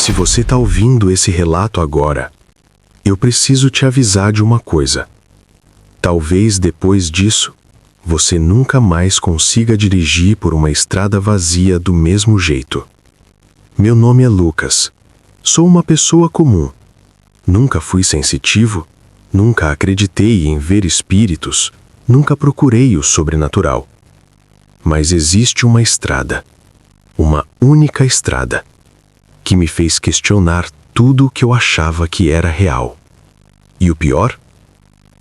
Se você está ouvindo esse relato agora, eu preciso te avisar de uma coisa. Talvez depois disso, você nunca mais consiga dirigir por uma estrada vazia do mesmo jeito. Meu nome é Lucas. Sou uma pessoa comum. Nunca fui sensitivo, nunca acreditei em ver espíritos, nunca procurei o sobrenatural. Mas existe uma estrada, uma única estrada, que me fez questionar tudo o que eu achava que era real. E o pior?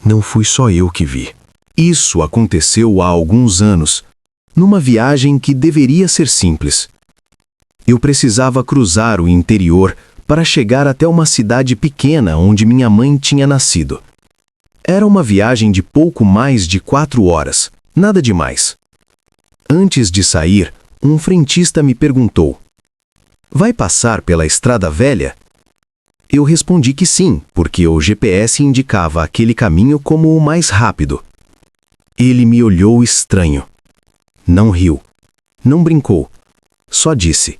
Não fui só eu que vi. Isso aconteceu há alguns anos, numa viagem que deveria ser simples. Eu precisava cruzar o interior para chegar até uma cidade pequena onde minha mãe tinha nascido. Era uma viagem de pouco mais de 4 horas, nada demais. Antes de sair, um frentista me perguntou: "Vai passar pela Estrada Velha?" Eu respondi que sim, porque o GPS indicava aquele caminho como o mais rápido. Ele me olhou estranho. Não riu, não brincou, só disse: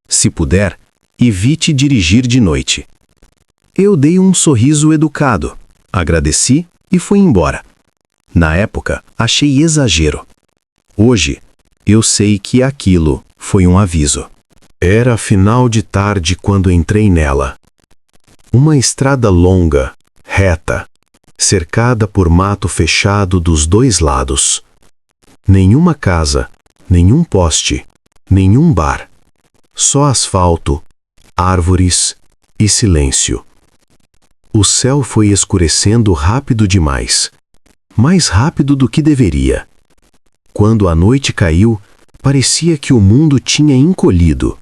"Se puder, evite dirigir de noite." Eu dei um sorriso educado, agradeci e fui embora. Na época, achei exagero. Hoje, eu sei que aquilo foi um aviso. Era final de tarde quando entrei nela. Uma estrada longa, reta, cercada por mato fechado dos 2 lados. Nenhuma casa, nenhum poste, nenhum bar. Só asfalto, árvores e silêncio. O céu foi escurecendo rápido demais, mais rápido do que deveria. Quando a noite caiu, parecia que o mundo tinha encolhido.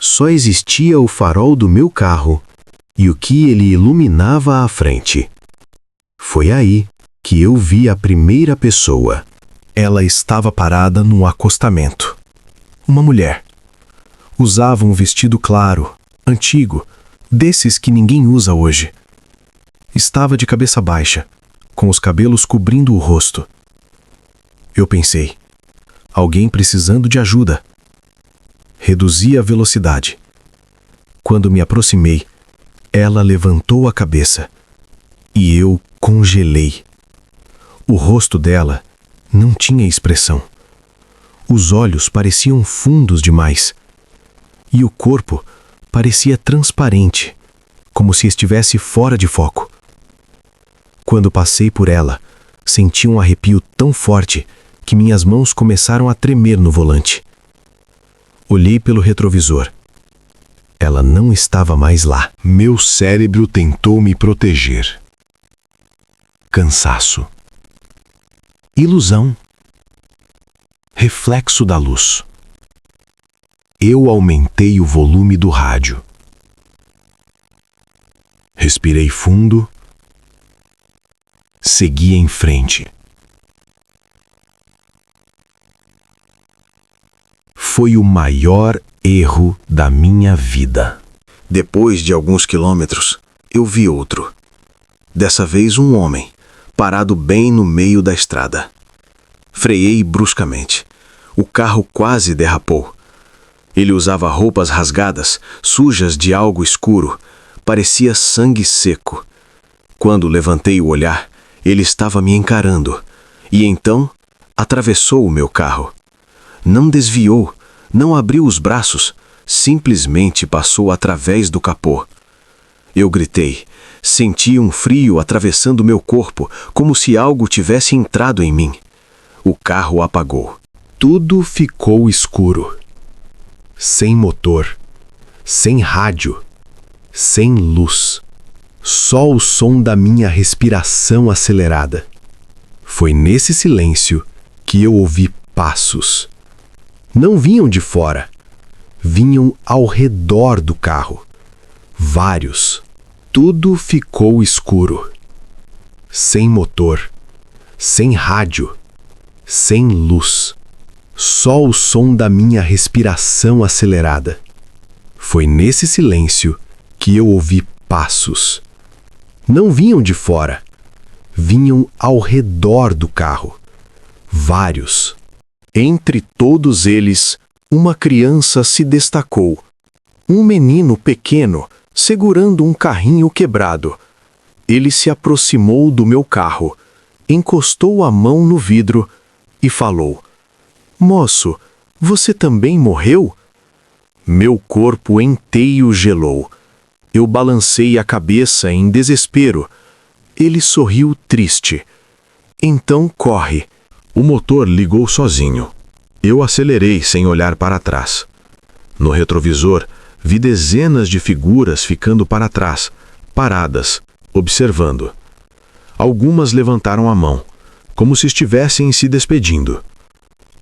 Só existia o farol do meu carro e o que ele iluminava à frente. Foi aí que eu vi a primeira pessoa. Ela estava parada no acostamento. Uma mulher. Usava um vestido claro, antigo, desses que ninguém usa hoje. Estava de cabeça baixa, com os cabelos cobrindo o rosto. Eu pensei: alguém precisando de ajuda. Reduzi a velocidade. Quando me aproximei, ela levantou a cabeça e eu congelei. O rosto dela não tinha expressão. Os olhos pareciam fundos demais. E o corpo parecia transparente, como se estivesse fora de foco. Quando passei por ela, senti um arrepio tão forte que minhas mãos começaram a tremer no volante. Olhei pelo retrovisor. Ela não estava mais lá. Meu cérebro tentou me proteger. Cansaço. Ilusão. Reflexo da luz. Eu aumentei o volume do rádio. Respirei fundo. Segui em frente. Foi o maior erro da minha vida. Depois de alguns quilômetros, eu vi outro. Dessa vez um homem, parado bem no meio da estrada. Freiei bruscamente. O carro quase derrapou. Ele usava roupas rasgadas, sujas de algo escuro. Parecia sangue seco. Quando levantei o olhar, ele estava me encarando. E então, atravessou o meu carro. Não desviou, não abriu os braços, simplesmente passou através do capô. Eu gritei. Senti um frio atravessando meu corpo, como se algo tivesse entrado em mim. O carro apagou. Tudo ficou escuro. Sem motor, sem rádio, sem luz. Só o som da minha respiração acelerada. Foi nesse silêncio que eu ouvi passos. Não vinham de fora, vinham ao redor do carro. Vários. Tudo ficou escuro. Sem motor, sem rádio, sem luz. Só o som da minha respiração acelerada. Foi nesse silêncio que eu ouvi passos. Não vinham de fora, vinham ao redor do carro. Vários. Entre todos eles, uma criança se destacou. Um menino pequeno, segurando um carrinho quebrado. Ele se aproximou do meu carro, encostou a mão no vidro e falou: "Moço, você também morreu?" Meu corpo inteiro gelou. Eu balancei a cabeça em desespero. Ele sorriu triste. "Então corre." O motor ligou sozinho. Eu acelerei sem olhar para trás. No retrovisor, vi dezenas de figuras ficando para trás, paradas, observando. Algumas levantaram a mão, como se estivessem se despedindo.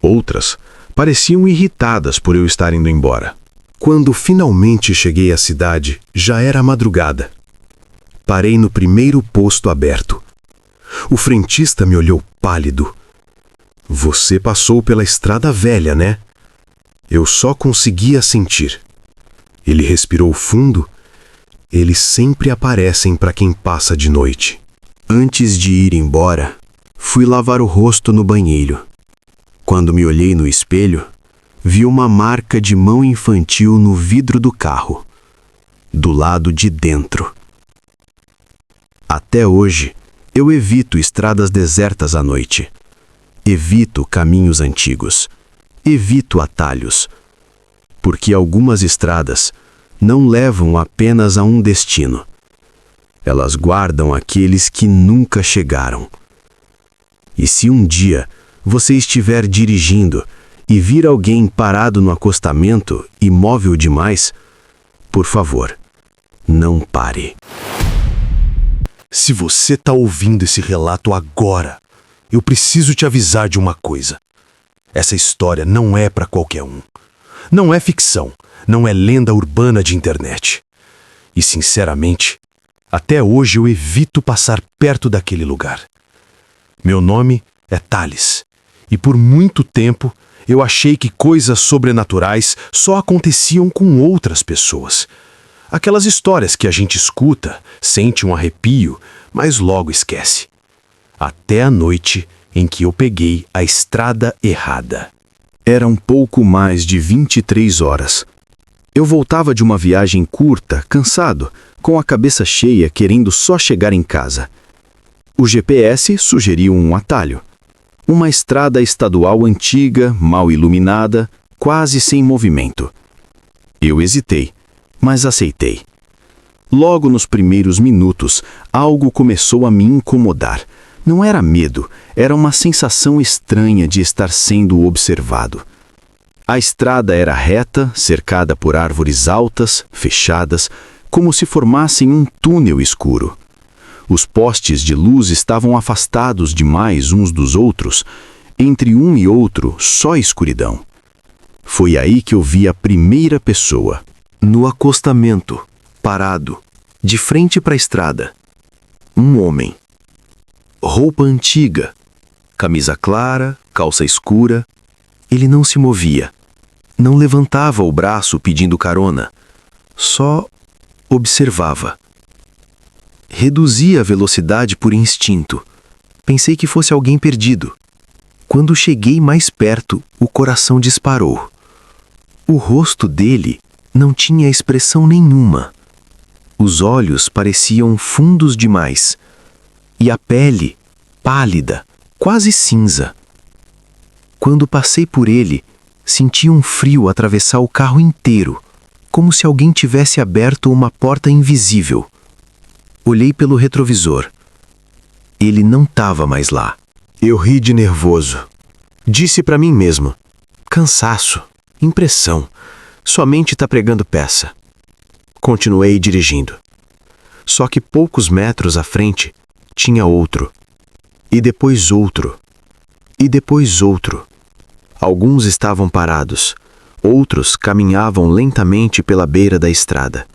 Outras pareciam irritadas por eu estar indo embora. Quando finalmente cheguei à cidade, já era madrugada. Parei no primeiro posto aberto. O frentista me olhou pálido. "Você passou pela estrada velha, né?" Eu só conseguia sentir. Ele respirou fundo. Eles sempre aparecem para quem passa de noite. Antes de ir embora, fui lavar o rosto no banheiro. Quando me olhei no espelho, vi uma marca de mão infantil no vidro do carro, do lado de dentro. Até hoje, eu evito estradas desertas à noite. Evito caminhos antigos. Evito atalhos. Porque algumas estradas não levam apenas a um destino. Elas guardam aqueles que nunca chegaram. E se um dia você estiver dirigindo e vir alguém parado no acostamento, imóvel demais, por favor, não pare. Se você está ouvindo esse relato agora, eu preciso te avisar de uma coisa. Essa história não é para qualquer um. Não é ficção, não é lenda urbana de internet. E, sinceramente, até hoje eu evito passar perto daquele lugar. Meu nome é Thales, e por muito tempo eu achei que coisas sobrenaturais só aconteciam com outras pessoas. Aquelas histórias que a gente escuta, sente um arrepio, mas logo esquece. Até a noite em que eu peguei a estrada errada. Era um pouco mais de 23 horas. Eu voltava de uma viagem curta, cansado, com a cabeça cheia, querendo só chegar em casa. O GPS sugeriu um atalho. Uma estrada estadual antiga, mal iluminada, quase sem movimento. Eu hesitei, mas aceitei. Logo nos primeiros minutos, algo começou a me incomodar. Não era medo, era uma sensação estranha de estar sendo observado. A estrada era reta, cercada por árvores altas, fechadas, como se formassem um túnel escuro. Os postes de luz estavam afastados demais uns dos outros. Entre um e outro, só escuridão. Foi aí que eu vi a primeira pessoa, no acostamento, parado, de frente para a estrada. Um homem. Roupa antiga, camisa clara, calça escura. Ele não se movia. Não levantava o braço pedindo carona. Só observava. Reduzia a velocidade por instinto. Pensei que fosse alguém perdido. Quando cheguei mais perto, o coração disparou. O rosto dele não tinha expressão nenhuma. Os olhos pareciam fundos demais. E a pele, pálida, quase cinza. Quando passei por ele, senti um frio atravessar o carro inteiro, como se alguém tivesse aberto uma porta invisível. Olhei pelo retrovisor. Ele não estava mais lá. Eu ri de nervoso. Disse para mim mesmo: cansaço, impressão, sua mente está pregando peça. Continuei dirigindo. Só que poucos metros à frente, tinha outro. E depois outro. E depois outro. Alguns estavam parados. Outros caminhavam lentamente pela beira da estrada.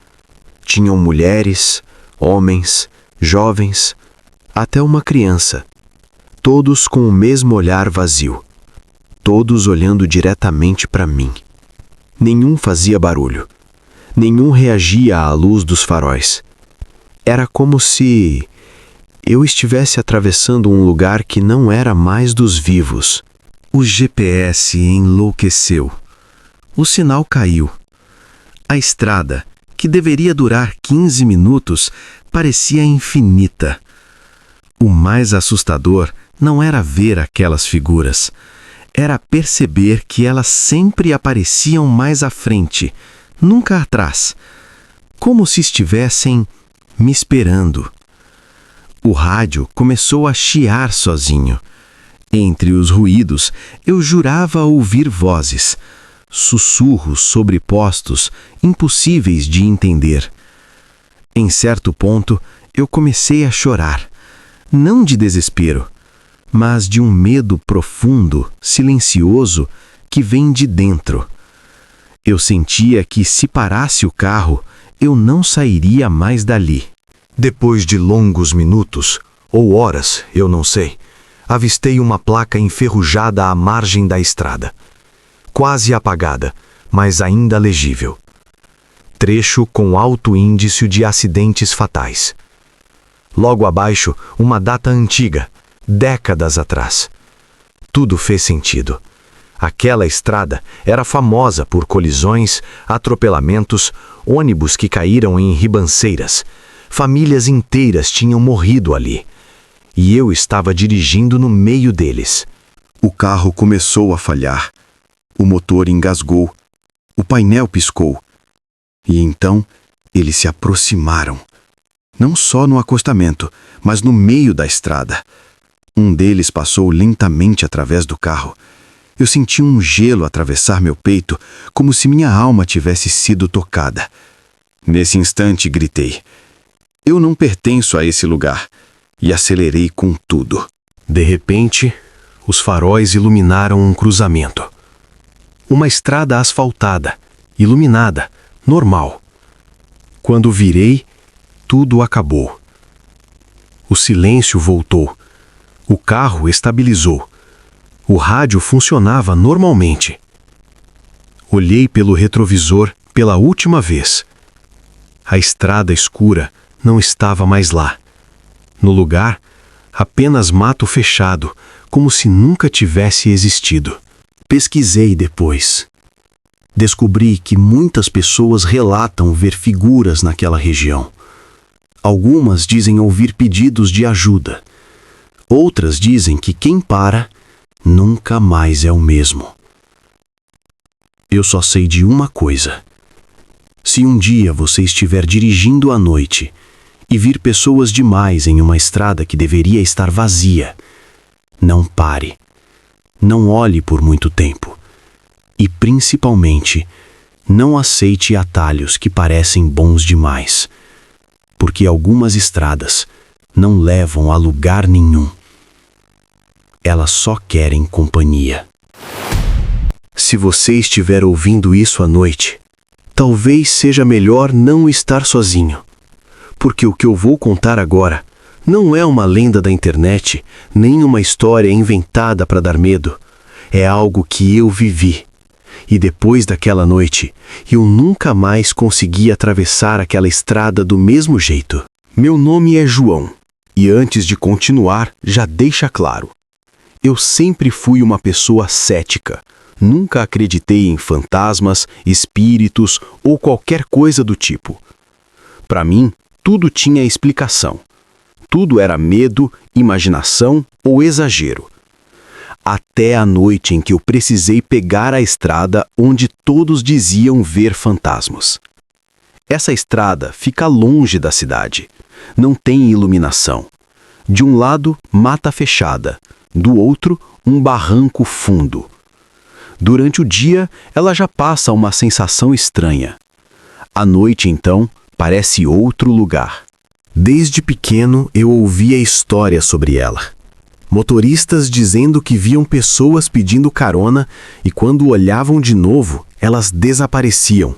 Tinham mulheres, homens, jovens, até uma criança. Todos com o mesmo olhar vazio. Todos olhando diretamente para mim. Nenhum fazia barulho. Nenhum reagia à luz dos faróis. Era como se eu estivesse atravessando um lugar que não era mais dos vivos. O GPS enlouqueceu. O sinal caiu. A estrada, que deveria durar 15 minutos, parecia infinita. O mais assustador não era ver aquelas figuras, era perceber que elas sempre apareciam mais à frente, nunca atrás, como se estivessem me esperando. O rádio começou a chiar sozinho. Entre os ruídos, eu jurava ouvir vozes, sussurros sobrepostos, impossíveis de entender. Em certo ponto, eu comecei a chorar, não de desespero, mas de um medo profundo, silencioso, que vem de dentro. Eu sentia que, se parasse o carro, eu não sairia mais dali. Depois de longos minutos, ou horas, eu não sei, avistei uma placa enferrujada à margem da estrada. Quase apagada, mas ainda legível. Trecho com alto índice de acidentes fatais. Logo abaixo, uma data antiga, décadas atrás. Tudo fez sentido. Aquela estrada era famosa por colisões, atropelamentos, ônibus que caíram em ribanceiras. Famílias inteiras tinham morrido ali. E eu estava dirigindo no meio deles. O carro começou a falhar. O motor engasgou. O painel piscou. E então, eles se aproximaram. Não só no acostamento, mas no meio da estrada. Um deles passou lentamente através do carro. Eu senti um gelo atravessar meu peito, como se minha alma tivesse sido tocada. Nesse instante, gritei: "Eu não pertenço a esse lugar!" E acelerei com tudo. De repente, os faróis iluminaram um cruzamento. Uma estrada asfaltada, iluminada, normal. Quando virei, tudo acabou. O silêncio voltou. O carro estabilizou. O rádio funcionava normalmente. Olhei pelo retrovisor pela última vez. A estrada escura não estava mais lá. No lugar, apenas mato fechado, como se nunca tivesse existido. Pesquisei depois. Descobri que muitas pessoas relatam ver figuras naquela região. Algumas dizem ouvir pedidos de ajuda. Outras dizem que quem para nunca mais é o mesmo. Eu só sei de uma coisa. Se um dia você estiver dirigindo à noite e vir pessoas demais em uma estrada que deveria estar vazia, não pare. Não olhe por muito tempo. E, principalmente, não aceite atalhos que parecem bons demais, porque algumas estradas não levam a lugar nenhum. Elas só querem companhia. Se você estiver ouvindo isso à noite, talvez seja melhor não estar sozinho, porque o que eu vou contar agora não é uma lenda da internet, nem uma história inventada para dar medo. É algo que eu vivi. E depois daquela noite, eu nunca mais consegui atravessar aquela estrada do mesmo jeito. Meu nome é João, e antes de continuar, já deixa claro. Eu sempre fui uma pessoa cética. Nunca acreditei em fantasmas, espíritos ou qualquer coisa do tipo. Para mim, tudo tinha explicação. Tudo era medo, imaginação ou exagero. Até a noite em que eu precisei pegar a estrada onde todos diziam ver fantasmas. Essa estrada fica longe da cidade. Não tem iluminação. De um lado, mata fechada. Do outro, um barranco fundo. Durante o dia, ela já passa uma sensação estranha. À noite, então, parece outro lugar. Desde pequeno, eu ouvia histórias sobre ela. Motoristas dizendo que viam pessoas pedindo carona e quando olhavam de novo, elas desapareciam.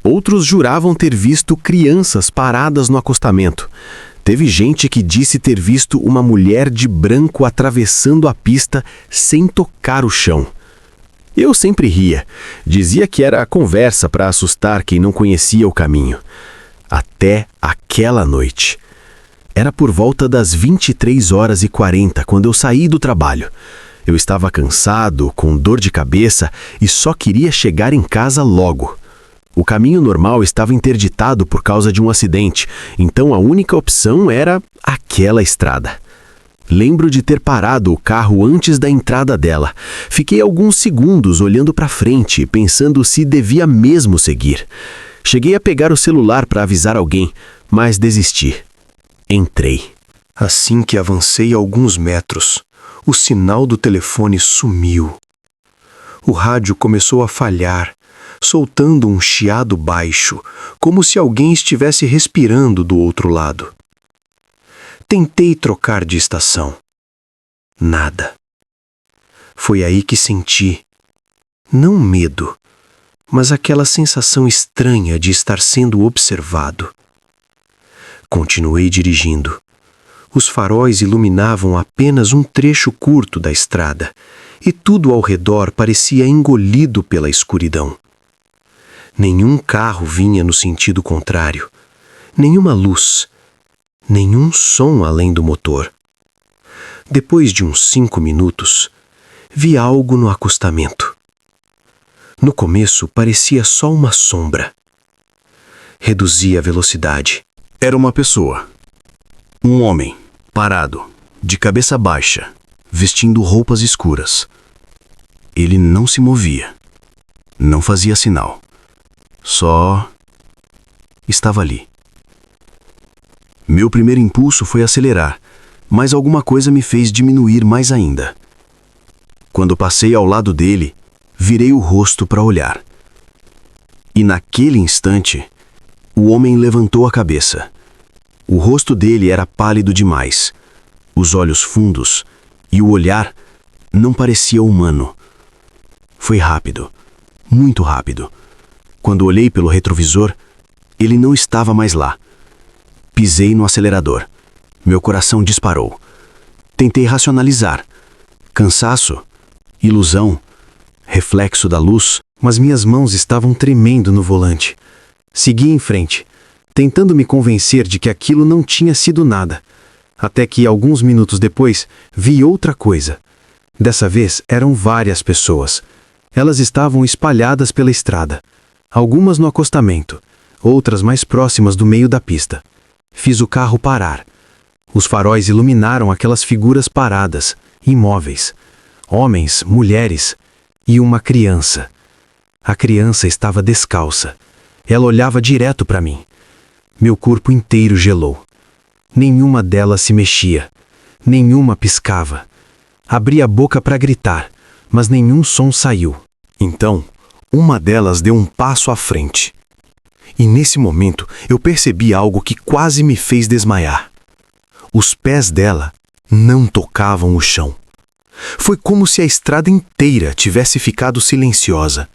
Outros juravam ter visto crianças paradas no acostamento. Teve gente que disse ter visto uma mulher de branco atravessando a pista sem tocar o chão. Eu sempre ria. Dizia que era conversa para assustar quem não conhecia o caminho. Até aquela noite. Era por volta das 23h40 quando eu saí do trabalho. Eu estava cansado, com dor de cabeça e só queria chegar em casa logo. O caminho normal estava interditado por causa de um acidente, então a única opção era aquela estrada. Lembro de ter parado o carro antes da entrada dela. Fiquei alguns segundos olhando para frente, pensando se devia mesmo seguir. Cheguei a pegar o celular para avisar alguém, mas desisti. Entrei. Assim que avancei alguns metros, o sinal do telefone sumiu. O rádio começou a falhar, soltando um chiado baixo, como se alguém estivesse respirando do outro lado. Tentei trocar de estação. Nada. Foi aí que senti, não medo, mas aquela sensação estranha de estar sendo observado. Continuei dirigindo. Os faróis iluminavam apenas um trecho curto da estrada, e tudo ao redor parecia engolido pela escuridão. Nenhum carro vinha no sentido contrário, nenhuma luz, nenhum som além do motor. Depois de uns 5 minutos, vi algo no acostamento. No começo parecia só uma sombra. Reduzi a velocidade. Era uma pessoa. Um homem, parado, de cabeça baixa, vestindo roupas escuras. Ele não se movia. Não fazia sinal. Só estava ali. Meu primeiro impulso foi acelerar, mas alguma coisa me fez diminuir mais ainda. Quando passei ao lado dele, virei o rosto para olhar. E naquele instante, o homem levantou a cabeça. O rosto dele era pálido demais, os olhos fundos, e o olhar não parecia humano. Foi rápido, muito rápido. Quando olhei pelo retrovisor, ele não estava mais lá. Pisei no acelerador. Meu coração disparou. Tentei racionalizar. Cansaço, ilusão, reflexo da luz, mas minhas mãos estavam tremendo no volante. Segui em frente, tentando me convencer de que aquilo não tinha sido nada. Até que, alguns minutos depois, vi outra coisa. Dessa vez, eram várias pessoas. Elas estavam espalhadas pela estrada. Algumas no acostamento, outras mais próximas do meio da pista. Fiz o carro parar. Os faróis iluminaram aquelas figuras paradas, imóveis. Homens, mulheres e uma criança. A criança estava descalça. Ela olhava direto para mim. Meu corpo inteiro gelou. Nenhuma delas se mexia. Nenhuma piscava. Abri a boca para gritar, mas nenhum som saiu. Então, uma delas deu um passo à frente. E nesse momento eu percebi algo que quase me fez desmaiar. Os pés dela não tocavam o chão. Foi como se a estrada inteira tivesse ficado silenciosa.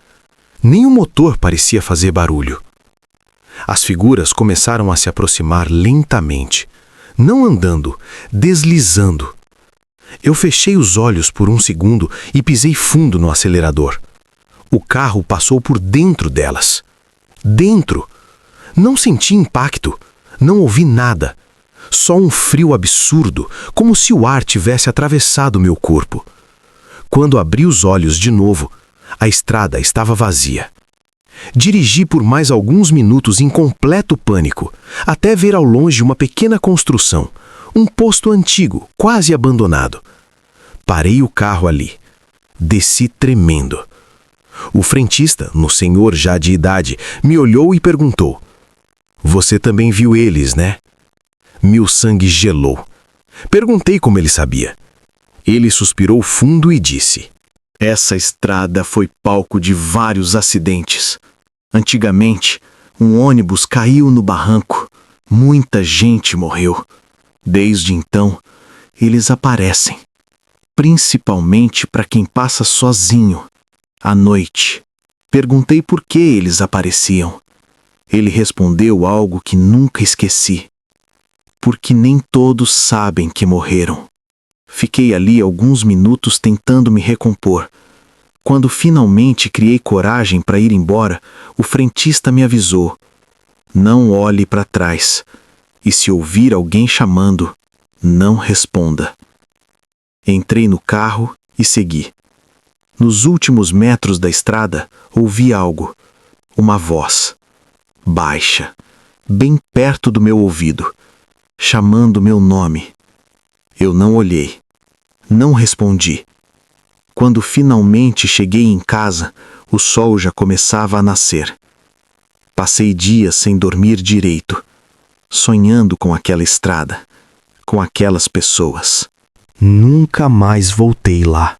Nem o motor parecia fazer barulho. As figuras começaram a se aproximar lentamente, não andando, deslizando. Eu fechei os olhos por um segundo e pisei fundo no acelerador. O carro passou por dentro delas. Dentro! Não senti impacto, não ouvi nada. Só um frio absurdo, como se o ar tivesse atravessado meu corpo. Quando abri os olhos de novo, a estrada estava vazia. Dirigi por mais alguns minutos em completo pânico, até ver ao longe uma pequena construção, um posto antigo, quase abandonado. Parei o carro ali. Desci tremendo. O frentista, um senhor já de idade, me olhou e perguntou: "Você também viu eles, né?" Meu sangue gelou. Perguntei como ele sabia. Ele suspirou fundo e disse: "Essa estrada foi palco de vários acidentes. Antigamente, um ônibus caiu no barranco. Muita gente morreu. Desde então, eles aparecem. Principalmente para quem passa sozinho, à noite." Perguntei por que eles apareciam. Ele respondeu algo que nunca esqueci. Porque nem todos sabem que morreram. Fiquei ali alguns minutos tentando me recompor. Quando finalmente criei coragem para ir embora, o frentista me avisou: "Não olhe para trás. E se ouvir alguém chamando, não responda." Entrei no carro e segui. Nos últimos metros da estrada, ouvi algo. Uma voz. baixa, bem perto do meu ouvido, chamando meu nome. Eu não olhei, não respondi. Quando finalmente cheguei em casa, o sol já começava a nascer. Passei dias sem dormir direito, sonhando com aquela estrada, com aquelas pessoas. Nunca mais voltei lá.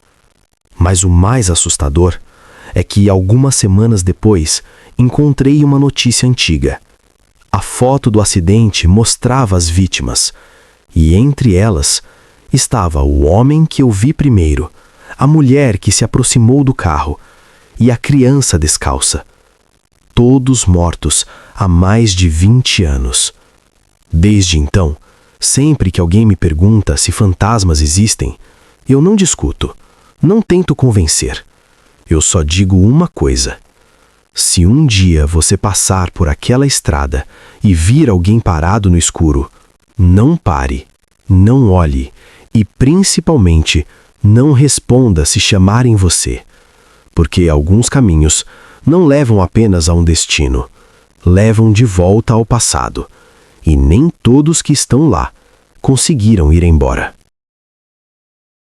Mas o mais assustador é que, algumas semanas depois, encontrei uma notícia antiga. A foto do acidente mostrava as vítimas, e entre elas estava o homem que eu vi primeiro, a mulher que se aproximou do carro e a criança descalça. Todos mortos há mais de 20 anos. Desde então, sempre que alguém me pergunta se fantasmas existem, eu não discuto, não tento convencer. Eu só digo uma coisa: se um dia você passar por aquela estrada e vir alguém parado no escuro, não pare, não olhe e, principalmente, não responda se chamarem você. Porque alguns caminhos não levam apenas a um destino, levam de volta ao passado. E nem todos que estão lá conseguiram ir embora.